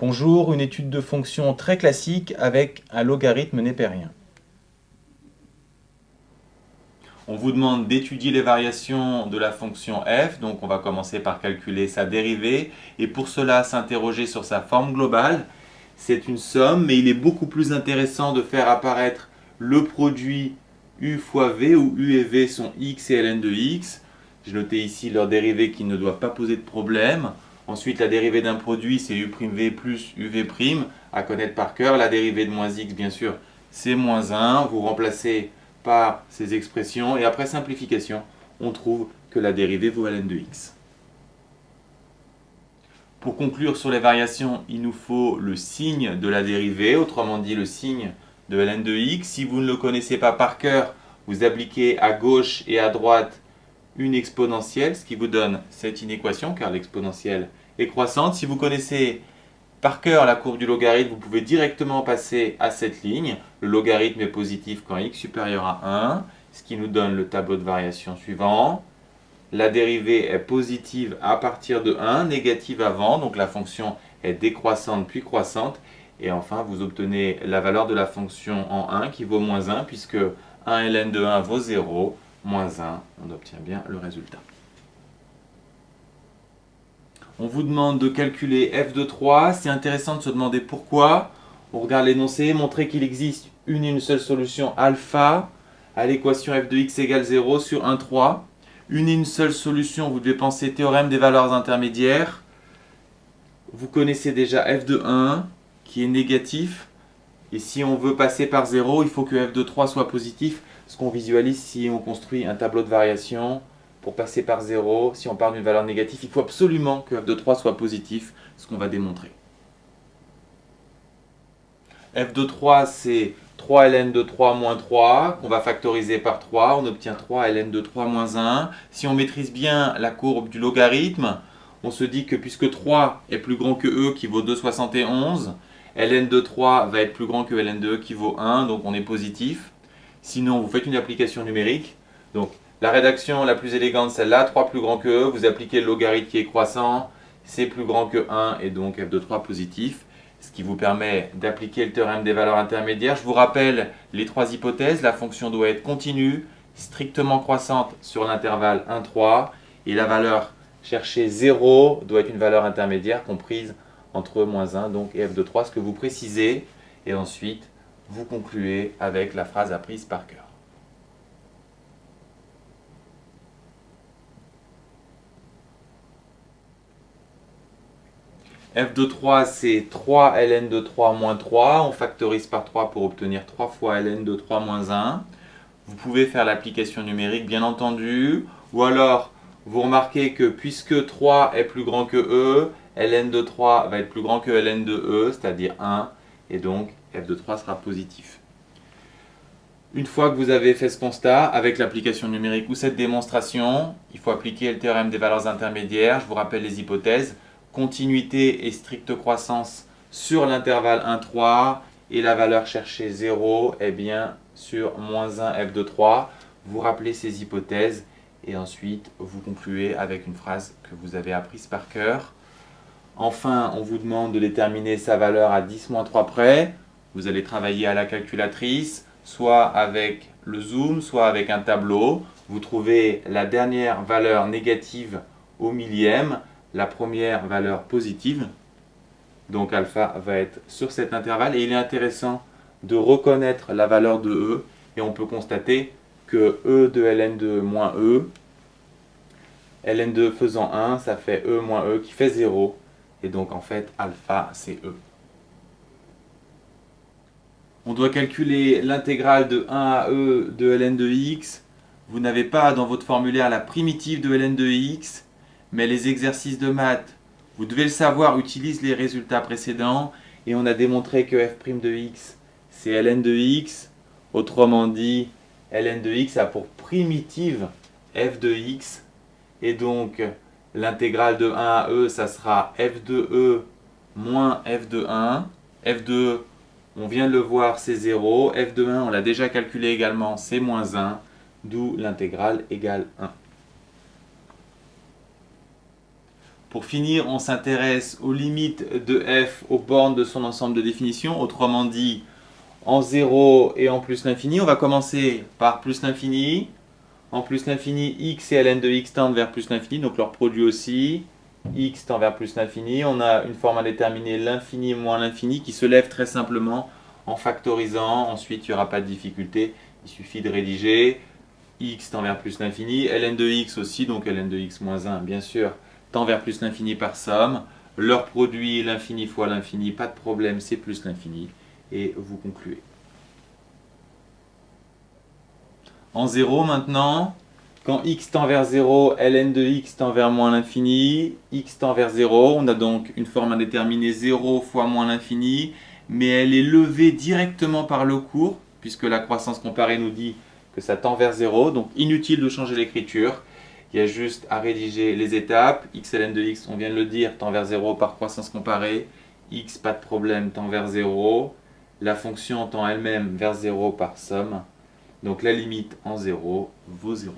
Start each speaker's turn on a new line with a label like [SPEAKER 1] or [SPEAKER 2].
[SPEAKER 1] Bonjour, une étude de fonction très classique avec un logarithme népérien. On vous demande d'étudier les variations de la fonction f, donc on va commencer par calculer sa dérivée, et pour cela s'interroger sur sa forme globale. C'est une somme, mais il est beaucoup plus intéressant de faire apparaître le produit u fois v, où u et v sont x et ln de x. J'ai noté ici leurs dérivées qui ne doivent pas poser de problème. Ensuite, la dérivée d'un produit, c'est u'v plus uv', à connaître par cœur. La dérivée de moins x, bien sûr, c'est moins 1. Vous remplacez par ces expressions, et après simplification, on trouve que la dérivée vaut ln de x. Pour conclure sur les variations, il nous faut le signe de la dérivée, autrement dit le signe de ln de x. Si vous ne le connaissez pas par cœur, vous appliquez à gauche et à droite une exponentielle, ce qui vous donne cette inéquation, car l'exponentielle est croissante. Si vous connaissez par cœur la courbe du logarithme, vous pouvez directement passer à cette ligne. Le logarithme est positif quand x supérieur à 1, ce qui nous donne le tableau de variation suivant. La dérivée est positive à partir de 1, négative avant, donc la fonction est décroissante puis croissante. Et enfin, vous obtenez la valeur de la fonction en 1 qui vaut moins 1, puisque 1 ln de 1 vaut 0, moins 1, on obtient bien le résultat. On vous demande de calculer f de 3. C'est intéressant de se demander pourquoi. On regarde l'énoncé, montrer qu'il existe une et une seule solution alpha à l'équation f de x égale 0 sur 1, 3. Une et une seule solution, vous devez penser théorème des valeurs intermédiaires. Vous connaissez déjà f de 1 qui est négatif. Et si on veut passer par 0, il faut que f de 3 soit positif. Ce qu'on visualise si on construit un tableau de variation. Pour passer par 0, si on part d'une valeur négative, il faut absolument que f de 3 soit positif, ce qu'on va démontrer. f de 3, c'est 3 ln de 3 moins 3, qu'on va factoriser par 3, on obtient 3 ln de 3 moins 1. Si on maîtrise bien la courbe du logarithme, on se dit que puisque 3 est plus grand que e qui vaut 2,71, ln de 3 va être plus grand que ln de e qui vaut 1, donc on est positif. Sinon, vous faites une application numérique. Donc, la rédaction la plus élégante, celle-là, 3 plus grand que e, vous appliquez le logarithme qui est croissant, c'est plus grand que 1, et donc f de 3 positif, ce qui vous permet d'appliquer le théorème des valeurs intermédiaires. Je vous rappelle les trois hypothèses. La fonction doit être continue, strictement croissante sur l'intervalle 1, 3, et la valeur cherchée 0 doit être une valeur intermédiaire comprise entre moins 1, donc et f de 3, ce que vous précisez, et ensuite vous concluez avec la phrase apprise par cœur. f de 3, c'est 3 ln de 3 moins 3. On factorise par 3 pour obtenir 3 fois ln de 3 moins 1. Vous pouvez faire l'application numérique, bien entendu. Ou alors, vous remarquez que puisque 3 est plus grand que e, ln de 3 va être plus grand que ln de e, c'est-à-dire 1. Et donc, f de 3 sera positif. Une fois que vous avez fait ce constat, avec l'application numérique ou cette démonstration, il faut appliquer le théorème des valeurs intermédiaires. Je vous rappelle les hypothèses. Continuité et stricte croissance sur l'intervalle 1, 3, et la valeur cherchée 0 est bien sur moins 1 f de 3. Vous rappelez ces hypothèses et ensuite vous concluez avec une phrase que vous avez apprise par cœur. Enfin, on vous demande de déterminer sa valeur à 10-3 près. Vous allez travailler à la calculatrice, soit avec le zoom, soit avec un tableau. Vous trouvez la dernière valeur négative au millième, la première valeur positive. Donc alpha va être sur cet intervalle. Et il est intéressant de reconnaître la valeur de E. Et on peut constater que E de ln de moins E, ln de faisant 1, ça fait E moins E qui fait 0. Et donc en fait, alpha, c'est E. On doit calculer l'intégrale de 1 à E de ln de x. Vous n'avez pas dans votre formulaire la primitive de ln de x, mais les exercices de maths, vous devez le savoir, utilisent les résultats précédents. Et on a démontré que f' de x, c'est ln de x. Autrement dit, ln de x a pour primitive f de x. Et donc, l'intégrale de 1 à e, ça sera f de e moins f de 1. f de e, on vient de le voir, c'est 0. f de 1, on l'a déjà calculé également, c'est moins 1. D'où l'intégrale égale 1. Pour finir, on s'intéresse aux limites de f aux bornes de son ensemble de définition, autrement dit en 0 et en plus l'infini. On va commencer par plus l'infini. En plus l'infini, x et ln de x tendent vers plus l'infini, donc leur produit aussi. X tend vers plus l'infini. On a une forme à déterminer, l'infini moins l'infini, qui se lève très simplement en factorisant. Ensuite, il n'y aura pas de difficulté. Il suffit de rédiger. X tend vers plus l'infini. Ln de x aussi, donc ln de x moins 1, bien sûr, tend vers plus l'infini par somme. Leur produit, l'infini fois l'infini, pas de problème, c'est plus l'infini. Et vous concluez. En 0 maintenant, quand x tend vers 0, ln de x tend vers moins l'infini, x tend vers 0, on a donc une forme à déterminer 0 fois moins l'infini, mais elle est levée directement par le cours, puisque la croissance comparée nous dit que ça tend vers 0, donc inutile de changer l'écriture. Il y a juste à rédiger les étapes. X ln de x, on vient de le dire, tend vers 0 par croissance comparée. X, pas de problème, tend vers 0. La fonction tend elle-même vers 0 par somme. Donc la limite en 0 vaut 0.